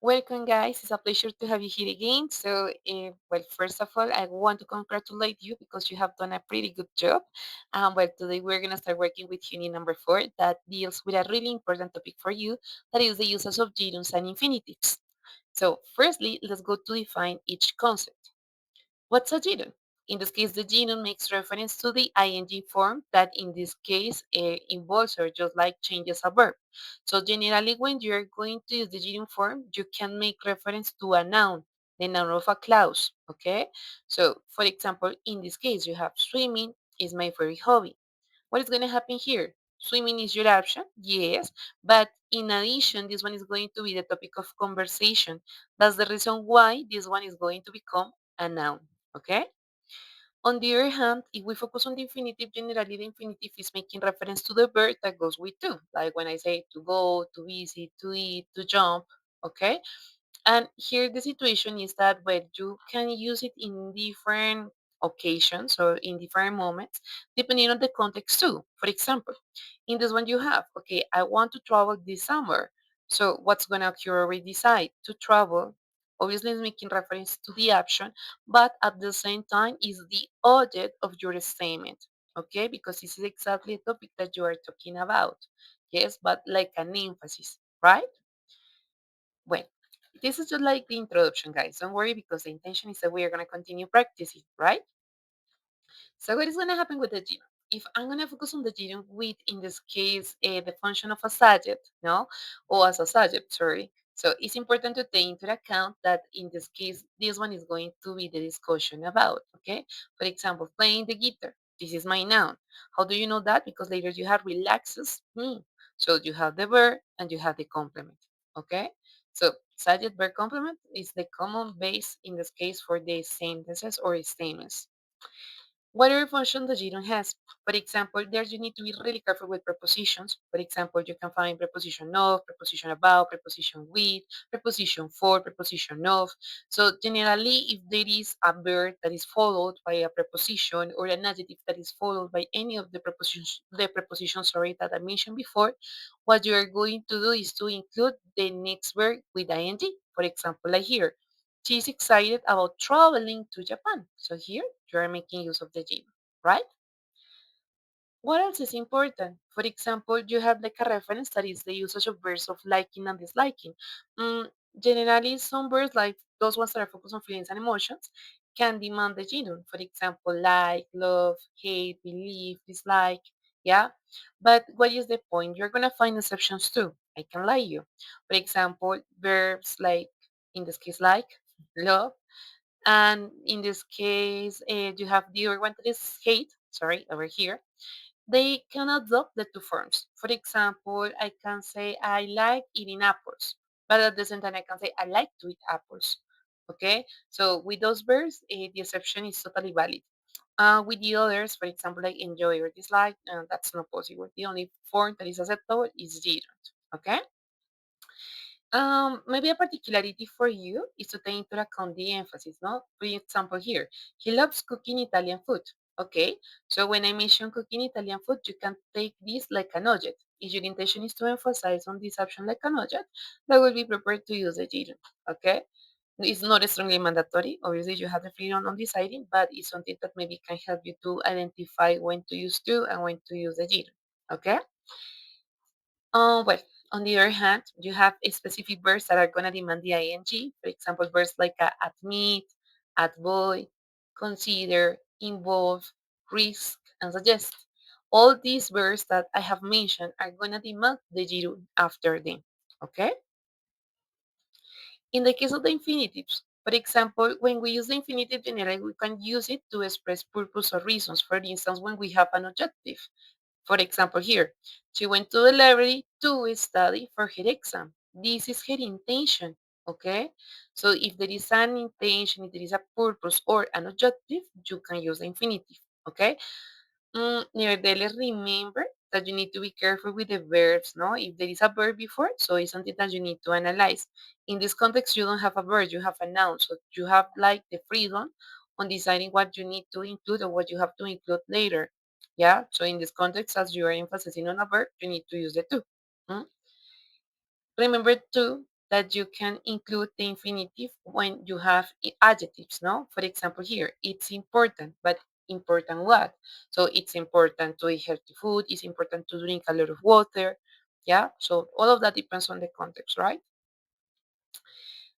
Welcome, guys. It's a pleasure to have you here again. Well, first of all, I want to congratulate you because you have done a pretty good job. Today we're going to start working with unit number 4 that deals with a really important topic for you, that is the uses of gerunds and infinitives. So, firstly, let's go to define each concept. What's a gerund? In this case, the gerund makes reference to the ing form that in this case involves or just like changes a verb. So generally when you're going to use the gerund form, you can make reference to a noun, the noun of a clause, okay? So for example, in this case, you have swimming is my favorite hobby. What is going to happen here? Swimming is your option, yes, but in addition, this one is going to be the topic of conversation. That's the reason why this one is going to become a noun, okay? On the other hand, if we focus on the infinitive, generally the infinitive is making reference to the verb that goes with to, like when I say to go, to visit, to eat, to jump, okay? And here the situation is that when you can use it in different occasions or in different moments, depending on the context too. For example, in this one you have, okay, I want to travel this summer. So what's going to occur when we decide to travel? Obviously, it's making reference to the action, but at the same time is the object of your statement, okay? Because this is exactly the topic that you are talking about. Yes, but like an emphasis, right? Well, this is just like the introduction, guys. Don't worry because the intention is that we are going to continue practicing, right? So what is going to happen with the genome? If I'm going to focus on the genome with, in this case, the function of a subject, no, or as a subject, sorry. So it's important to take into account that in this case, this one is going to be the discussion about, okay? For example, playing the guitar. This is my noun. How do you know that? Because later you have relaxes me. So you have the verb and you have the complement, okay? So subject verb complement is the common base in this case for the sentences or statements. Whatever function the genome has. For example, there you need to be really careful with prepositions. For example, you can find preposition of, preposition about, preposition with, preposition for, preposition of. So generally, if there is a verb that is followed by a preposition or an adjective that is followed by any of the prepositions, sorry, that I mentioned before, what you are going to do is to include the next verb with ing. For example, like here, she's excited about traveling to Japan. So here you are making use of the gym, right? What else is important? For example, you have like a reference that is the usage of verbs of liking and disliking. Generally, some verbs, like those ones that are focused on feelings and emotions, can demand the genus. For example, like, love, hate, believe, dislike. Yeah. But what is the point? You're going to find exceptions too. I can lie you. For example, verbs like, in this case, like, love, and in this case, you have the other one that is hate, sorry, over here. They can adopt the two forms. For example, I can say I like eating apples, but at the same time I can say I like to eat apples. Okay, so with those verbs, the exception is totally valid. With the others, for example, like enjoy or dislike, that's not possible. The only form that is acceptable is gerund. Okay. Maybe a particularity for you is to take into account the emphasis, no? For example, here, he loves cooking Italian food. Okay, so when I mention cooking Italian food, you can take this like an object. If your intention is to emphasize on this option like an object, that will be prepared to use the gerund. Okay, it's not strongly mandatory. Obviously, you have the freedom on deciding, but it's something that maybe can help you to identify when to use to and when to use the gerund. Okay. Well, on the other hand, you have specific verbs that are going to demand the ing. For example, verbs like admit, avoid, consider, involve, risk, and suggest. All these verbs that I have mentioned are going to demand the gerund after them. Okay? In the case of the infinitives, for example, when we use the infinitive generally, we can use it to express purpose or reasons. For instance, when we have an objective. For example, here, she went to the library to study for her exam. This is her intention, okay? So if there is an intention, if there is a purpose or an objective, you can use the infinitive, okay? Nevertheless, remember that you need to be careful with the verbs, no? If there is a verb before, so it's something that you need to analyze. In this context, you don't have a verb, you have a noun. So you have like the freedom on deciding what you need to include or what you have to include later. Yeah, so in this context, as you are emphasizing on a verb, you need to use the to. Mm? Remember too that you can include the infinitive when you have adjectives, no? For example, here, it's important, but important what? So it's important to eat healthy food, it's important to drink a lot of water, yeah? So all of that depends on the context, right?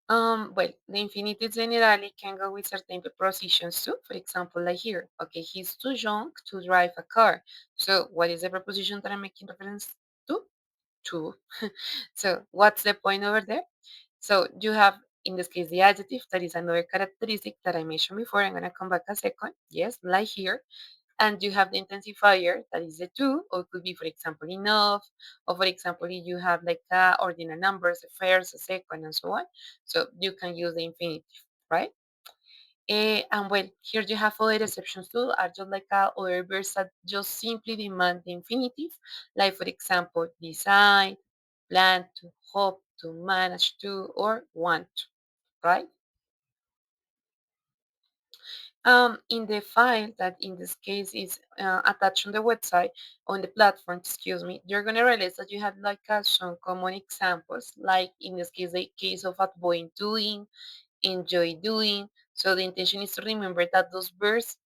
Well, the infinitives generally can go with certain prepositions too. For example, like here, okay, he's too young to drive a car. So what is the preposition that I'm making reference to? To. So what's the point over there? So you have, in this case, the adjective, that is another characteristic that I mentioned before. I'm going to come back a second. Yes, like here. And you have the intensifier, that is the to, or it could be, for example, enough, or for example, if you have like ordinal numbers, a first, a second, and so on. So you can use the infinitive, right? And well, here you have other exceptions too, are just like other verbs that just simply demand the infinitive, like for example, decide, plan to, hope to, manage to, or want to, right? In the file that in this case is attached on the website, on the platform, excuse me, you're going to realize that you have like some common examples, like in this case, the case of avoid doing, enjoy doing. So the intention is to remember that those verbs,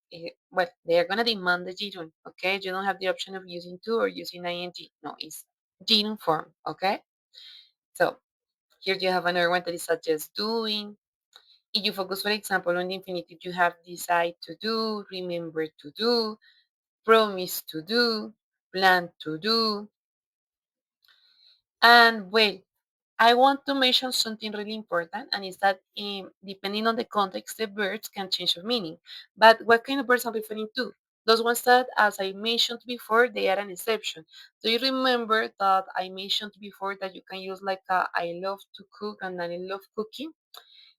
well, they're going to demand the gerund, okay? You don't have the option of using to or using ing. No, it's gerund form, okay? So here you have another one that is such as doing. If you focus, for example, on the infinitive, you have decide to do, remember to do, promise to do, plan to do. And well, I want to mention something really important, and is that depending on the context, the verbs can change of meaning. But what kind of verbs I'm referring to? Those ones that, as I mentioned before, they are an exception. Do you remember that I mentioned before that you can use like I love to cook and I love cooking?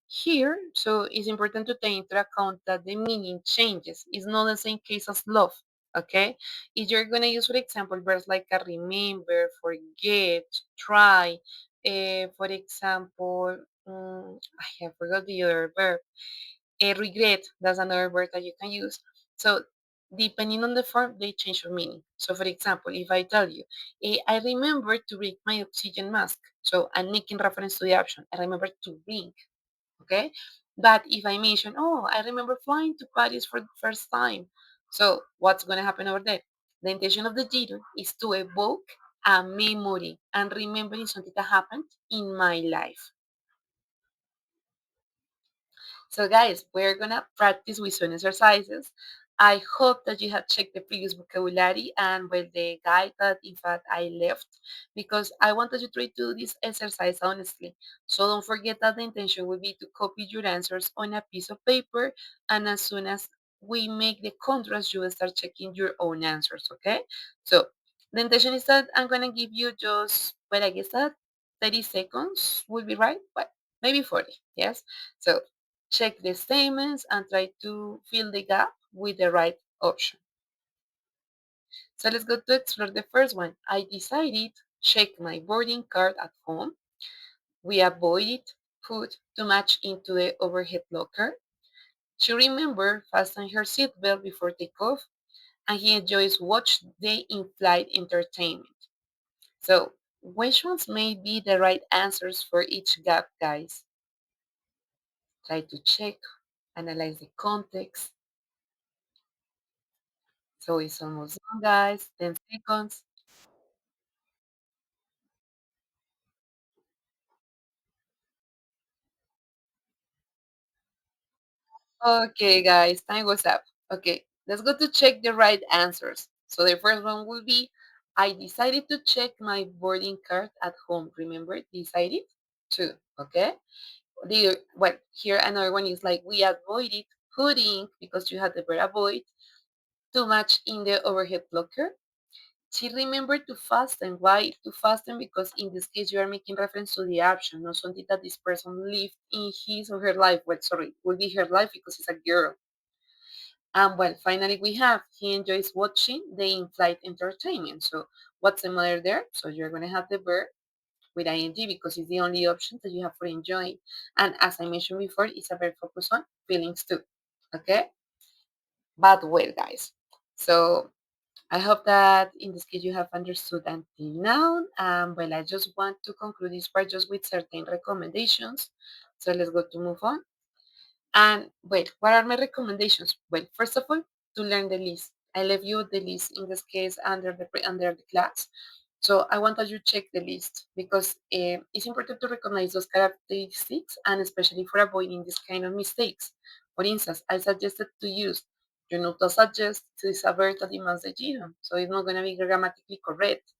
Here, so it's important to take into account that the meaning changes. It's not the same case as love, okay? If you're going to use, for example, verbs like remember, forget, try, for example, I have forgot the other verb, regret, that's another word that you can use. So depending on the form, they change your meaning. So for example, if I tell you, I remember to bring my oxygen mask. So I'm making reference to the option. I remember to bring, okay? But if I mention, oh, I remember flying to Paris for the first time. So what's going to happen over there? The intention of the jitter is to evoke a memory and remembering something that happened in my life. So guys, we're gonna practice with some exercises. I hope that you have checked the previous vocabulary and with the guide that in fact I left, because I wanted you to try to do this exercise honestly. So don't forget that the intention will be to copy your answers on a piece of paper, and as soon as we make the contrast, you will start checking your own answers, okay? So the intention is that I'm gonna give you just, well, I guess that 30 seconds will be right, but maybe 40, yes? So check the statements and try to fill the gap with the right option. So let's go to explore the first one. I decided check my boarding card at home. We avoided put too much into the overhead locker. She remembered fasten her seatbelt before takeoff, and he enjoys watch the in-flight entertainment. So which ones may be the right answers for each gap, guys? Try to check, analyze the context. So it's almost done, guys. 10 seconds. Okay, guys, time was up. Okay, let's go to check the right answers. So the first one will be, I decided to check my boarding card at home. Remember, decided to, okay? Well, here another one is like, we avoided putting, because you had the verb avoid, too much in the overhead locker. She remembered to fasten. Why to fasten? Because in this case, you are making reference to the action, not something that this person lived in his or her life. Well, sorry, will be her life because it's a girl. And well, finally, we have he enjoys watching the in-flight entertainment. So what's the matter there? So you're going to have the verb with ing because it's the only option that you have for enjoying. And as I mentioned before, it's a verb focused on feelings too. Okay? But well, guys. So I hope that in this case you have understood until now. Well, I just want to conclude this part just with certain recommendations. So let's go to move on. And well, what are my recommendations? Well, first of all, to learn the list. I left you the list in this case under the class. So I want that you check the list because it's important to recognize those characteristics and especially for avoiding this kind of mistakes. For instance, I suggested to use you know to suggest to is a verb that demands the genome, so it's not going to be grammatically correct.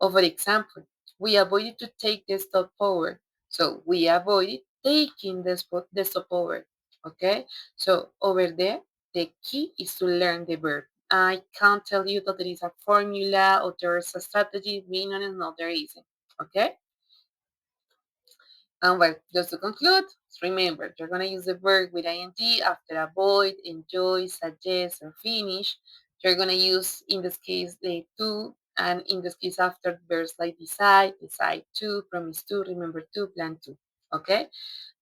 Or for example, we avoided to take the stop over. So we avoided taking the stop over. Okay? So over there, the key is to learn the verb. I can't tell you that there is a formula or there is a strategy. Being honest, no, there isn't. Okay? And well, just to conclude, remember, you're going to use the verb with ing after avoid, enjoy, suggest, or finish. You're going to use, in this case, the to, and in this case, after verbs like decide, decide to, promise to, remember to, plan to. Okay?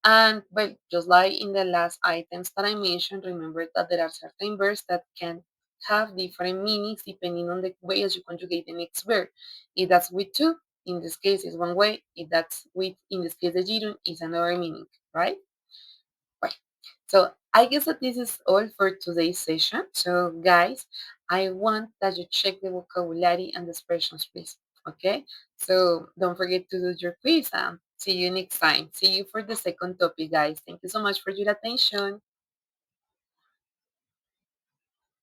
And well, just like in the last items that I mentioned, remember that there are certain verbs that can have different meanings depending on the way as you conjugate the next verb. If that's with to, in this case is one way. If that's with, in this case, the gerund is another meaning, right? Right. So I guess that this is all for today's session. So guys, I want that you check the vocabulary and the expressions, please. Okay. So don't forget to do your quiz and see you next time. See you for the second topic, guys. Thank you so much for your attention.